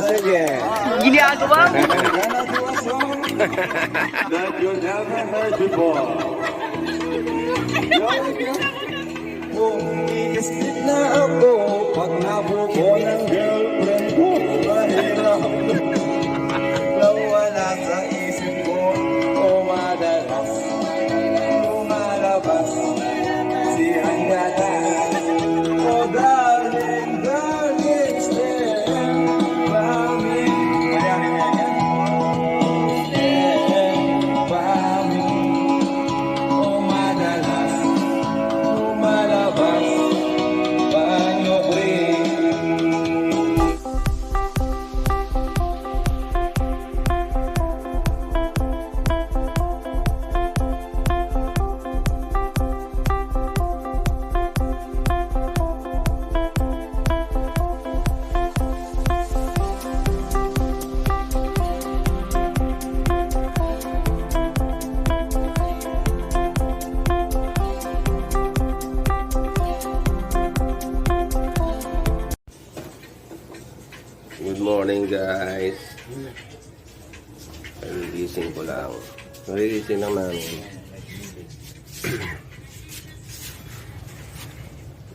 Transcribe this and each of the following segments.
Sige. Ginagawa mo. That you never heard before. Kung iisip na ako pag nabuko ng girlfriend ko, mahirap nawala sa isip ko o madalas lumalabas si Angada. Oh darling, darling, stand by me. Stand by me. Oh madalas lumalabas banyo ko'y Good morning guys. Nagigising ko lang. Nagigising lang namin.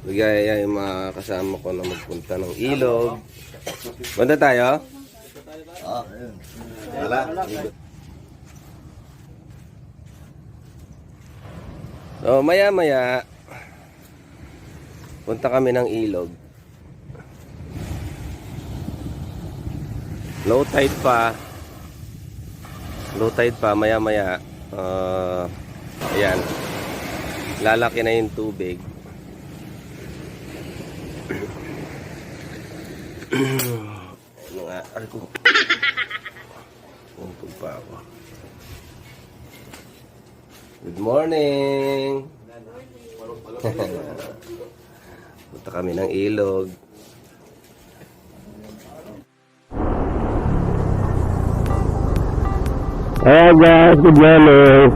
Bigay yung mga kasama ko na magpunta ng ilog. Punta tayo? wala. So maya maya punta kami ng ilog. Low tide pa. Low tide pa maya maya. Ayan. Lalaki na yung tubig. Ano nga? Ano ko? Pumpog pa ako. Good morning! Punta kami ng ilog. Hey guys, good morning.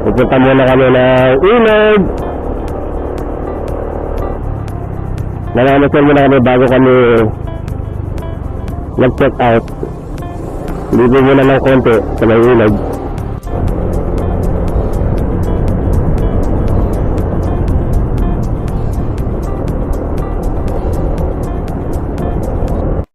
Pupunta muna kami ng ilog. Nananasan muna kami bago kami nag-check out. Libre muna ng konti sa may ilog.